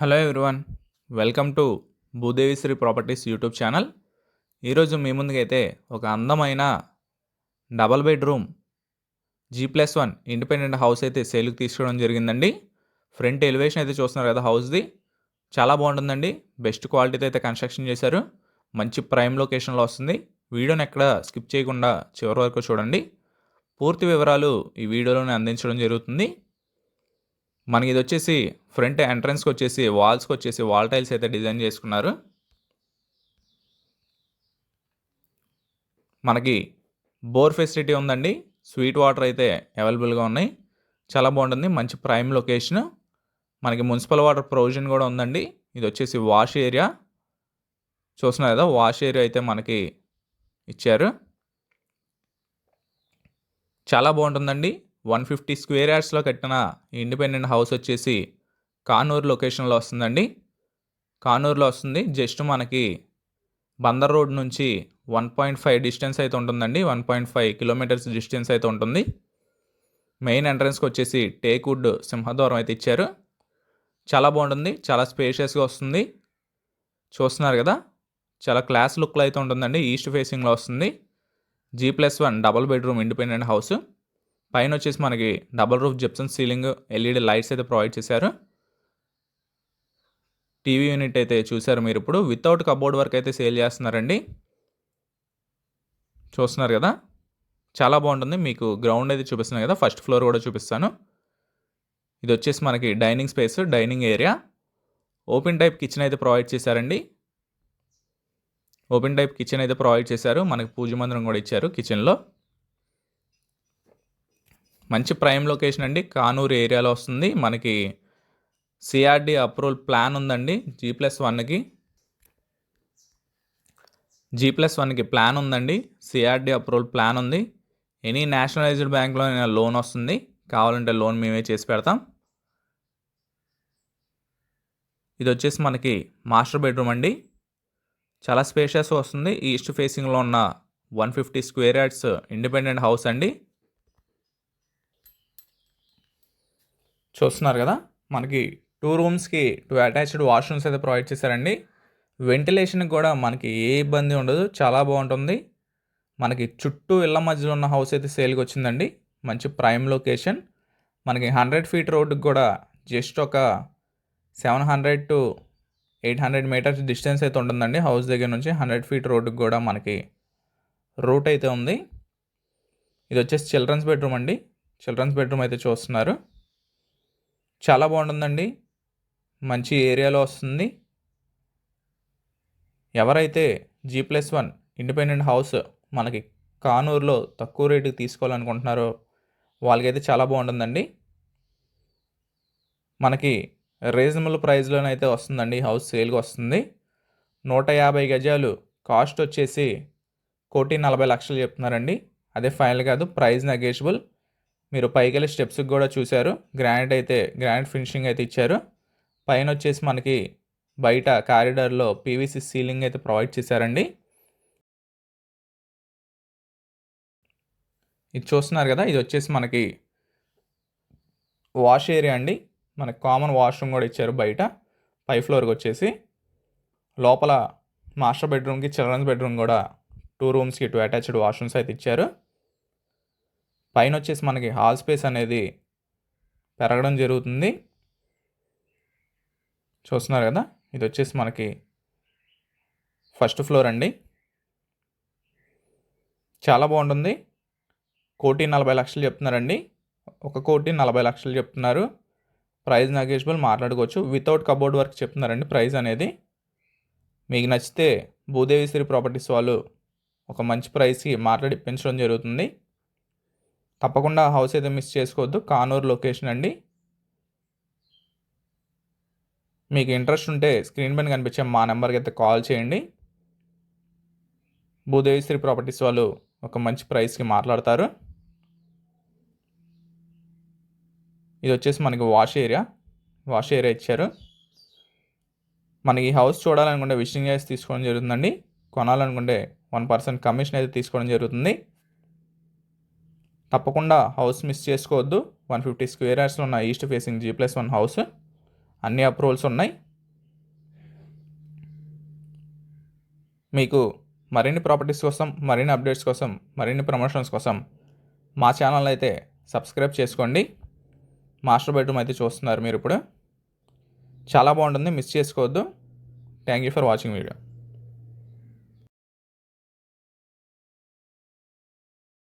Hello everyone, welcome to Bhudevi Sri Properties YouTube channel. ఈరోజు మీ ముందుకైతే ఒక అందమైన double bedroom G+1 independent house అయితే సేల్కి తీసుకోవడం జరిగిందండి. ఫ్రంట్ ఎలివేషన్ అయితే చూస్తున్నారు కదా, హౌస్ది చాలా బాగుంటుందండి. బెస్ట్ క్వాలిటీతో అయితే కన్స్ట్రక్షన్ చేశారు. మంచి ప్రైమ్ లొకేషన్లో వస్తుంది. వీడియోని ఎక్కడ స్కిప్ చేయకుండా చివరి వరకు చూడండి. పూర్తి వివరాలు ఈ వీడియోలోనే అందించడం జరుగుతుంది. మనకి ఇది వచ్చేసి ఫ్రంట్ ఎంట్రన్స్కి వచ్చేసి వాల్స్కి వచ్చేసి వాల్ టైల్స్ అయితే డిజైన్ చేసుకున్నారు. మనకి బోర్ ఫెసిలిటీ ఉందండి. స్వీట్ వాటర్ అయితే అవైలబుల్గా ఉన్నాయి. చాలా బాగుంటుంది. మంచి ప్రైమ్ లొకేషన్. మనకి మున్సిపల్ వాటర్ ప్రొవిజన్ కూడా ఉందండి. ఇది వచ్చేసి వాష్ ఏరియా చూస్తున్నారు కదా, వాష్ ఏరియా అయితే మనకి ఇచ్చారు. చాలా బాగుంటుందండి. 150 స్క్వేర్ యార్డ్స్లో కట్టిన ఇండిపెండెంట్ హౌస్ వచ్చేసి కానూరు లొకేషన్లో వస్తుందండి. కానూరులో వస్తుంది. జస్ట్ మనకి బందర్ రోడ్ నుంచి 1.5 డిస్టెన్స్ అయితే ఉంటుందండి. 1.5 కిలోమీటర్స్ డిస్టెన్స్ అయితే ఉంటుంది. మెయిన్ ఎంట్రన్స్కి వచ్చేసి టేక్వుడ్ సింహద్వారం అయితే ఇచ్చారు. చాలా బాగుంటుంది. చాలా స్పేషియస్గా వస్తుంది. చూస్తున్నారు కదా, చాలా క్లాస్ లుక్లో అయితే ఉంటుందండి. ఈస్ట్ ఫేసింగ్లో వస్తుంది. G+1 double bedroom independent house. పైన వచ్చేసి మనకి double roof Gibson ceiling, LED lights అయితే ప్రొవైడ్ చేశారు. టీవీ యూనిట్ అయితే చూసారు మీరు. ఇప్పుడు వితౌట్ కబోర్డ్ వర్క్ అయితే సేల్ చేస్తున్నారండి. చూస్తున్నారు కదా, చాలా బాగుంటుంది. మీకు గ్రౌండ్ అయితే చూపిస్తున్నాను కదా, ఫస్ట్ ఫ్లోర్ కూడా చూపిస్తాను. ఇది వచ్చేసి మనకి dining space, dining area. Open type kitchen అయితే ప్రొవైడ్ చేశారండి. ఓపెన్ టైప్ కిచెన్ అయితే ప్రొవైడ్ చేశారు. మనకి పూజ మందిరం కూడా ఇచ్చారు కిచెన్లో. మంచి ప్రైమ్ లొకేషన్ అండి. కానూరు ఏరియాలో వస్తుంది. మనకి సిఆర్డి అప్రూవల్ ప్లాన్ ఉందండి. G+1కి ప్లాన్ ఉందండి. సిఆర్డి అప్రూవల్ ప్లాన్ ఉంది. ఎనీ నేషనలైజ్డ్ బ్యాంక్లో లోన్ వస్తుంది. కావాలంటే లోన్ మేమే చేసి పెడతాం. ఇది వచ్చేసి మనకి మాస్టర్ బెడ్రూమ్ అండి. చాలా స్పేషియస్ వస్తుంది. ఈస్ట్ ఫేసింగ్లో ఉన్న 150 స్క్వేర్ యార్డ్స్ ఇండిపెండెంట్ హౌస్ అండి. చూస్తున్నారు కదా, మనకి 2 రూమ్స్కి 2 అటాచ్డ్ వాష్రూమ్స్ అయితే ప్రొవైడ్ చేశారండి. వెంటిలేషన్కి కూడా మనకి ఏ ఇబ్బంది ఉండదు. చాలా బాగుంటుంది. మనకి చుట్టూ ఇళ్ళ మధ్యలో ఉన్న హౌస్ అయితే సేల్కి వచ్చిందండి. మంచి ప్రైమ్ లొకేషన్. మనకి 100 ఫీట్ రోడ్డుకి కూడా జస్ట్ ఒక 700 to 800 మీటర్స్ డిస్టెన్స్ అయితే ఉంటుందండి. హౌస్ దగ్గర నుంచి 100 ఫీట్ రోడ్డుకి కూడా మనకి రూట్ అయితే ఉంది. ఇది వచ్చేసి చిల్డ్రన్స్ బెడ్రూమ్ అండి. చిల్డ్రన్స్ బెడ్రూమ్ అయితే చూస్తున్నారు. చాలా బాగుంటుందండి. మంచి ఏరియాలో వస్తుంది. ఎవరైతే G+1 ఇండిపెండెంట్ హౌస్ మనకి కానూరులో తక్కువ రేటుకి తీసుకోవాలనుకుంటున్నారో వాళ్ళకైతే చాలా బాగుంటుందండి. మనకి రీజనబుల్ ప్రైస్లోనైతే వస్తుందండి. హౌస్ సేల్గా వస్తుంది. 150 గజాలు కాస్ట్ వచ్చేసి 1,40,00,000 చెప్తున్నారండి. అదే ఫైనల్ కాదు, ప్రైస్ నెగోషియబుల్. మీరు పైకి వెళ్ళి స్టెప్స్కి కూడా చూశారు. గ్రానైట్ ఫినిషింగ్ అయితే ఇచ్చారు. పైన వచ్చేసి మనకి బయట కారిడార్లో పీవీసీ సీలింగ్ అయితే ప్రొవైడ్ చేశారండి. ఇది చూస్తున్నారు కదా, ఇది వచ్చేసి మనకి వాష్ ఏరియా అండి. మనకి కామన్ వాష్రూమ్ కూడా ఇచ్చారు బయట. పై ఫ్లోర్కి వచ్చేసి లోపల మాస్టర్ బెడ్రూమ్కి చిల్డ్రన్స్ బెడ్రూమ్ కూడా 2 రూమ్స్కి 2 అటాచ్డ్ వాష్రూమ్స్ అయితే ఇచ్చారు. పైన వచ్చేసి మనకి హాల్ స్పేస్ అనేది పెరగడం జరుగుతుంది. చూస్తున్నారు కదా, ఇది వచ్చేసి మనకి ఫస్ట్ ఫ్లోర్ అండి. చాలా బాగుంటుంది. 1,40,00,000 చెప్తున్నారండి. 1,40,00,000 చెప్తున్నారు. ప్రైస్ నెగోషియబుల్, మాట్లాడుకోవచ్చు. వితౌట్ కబోర్డ్ వర్క్ చెప్తున్నారండి ప్రైస్ అనేది. మీకు నచ్చితే భూదేవి శ్రీ ప్రాపర్టీస్ వాళ్ళు ఒక మంచి ప్రైస్కి మాట్లాడి పెంచడం జరుగుతుంది. తప్పకుండా హౌస్ అయితే మిస్ చేసుకోవద్దు. కానూరు లొకేషన్ అండి. మీకు ఇంట్రెస్ట్ ఉంటే స్క్రీన్ పైన కనిపించే మా నెంబర్కి అయితే కాల్ చేయండి. భూదేవి శ్రీ ప్రాపర్టీస్ వాళ్ళు ఒక మంచి ప్రైస్కి మాట్లాడతారు. ఇది వచ్చేసి మనకి వాష్ ఏరియా ఇచ్చారు. మనకి ఈ హౌస్ చూడాలనుకుంటే విజిటింగ్ చేసి తీసుకోవడం జరుగుతుందండి. కొనాలనుకుంటే 1% కమిషన్ అయితే తీసుకోవడం జరుగుతుంది. తప్పకుండా హౌస్ మిస్ చేసుకోవద్దు. 150 స్క్వేర్ యార్డ్స్లో ఉన్న ఈస్ట్ ఫేసింగ్ G+1 హౌస్. అన్ని అప్రూవల్స్ ఉన్నాయి. మీకు మరిన్ని ప్రాపర్టీస్ కోసం, మరిన్ని అప్డేట్స్ కోసం, మరిన్ని ప్రమోషన్స్ కోసం మా ఛానల్ అయితే సబ్స్క్రైబ్ చేసుకోండి. మాస్టర్ బెడ్రూమ్ అయితే చూస్తున్నారు మీరు ఇప్పుడు. చాలా బాగుంటుంది, మిస్ చేసుకోవద్దు. Thank you for watching video.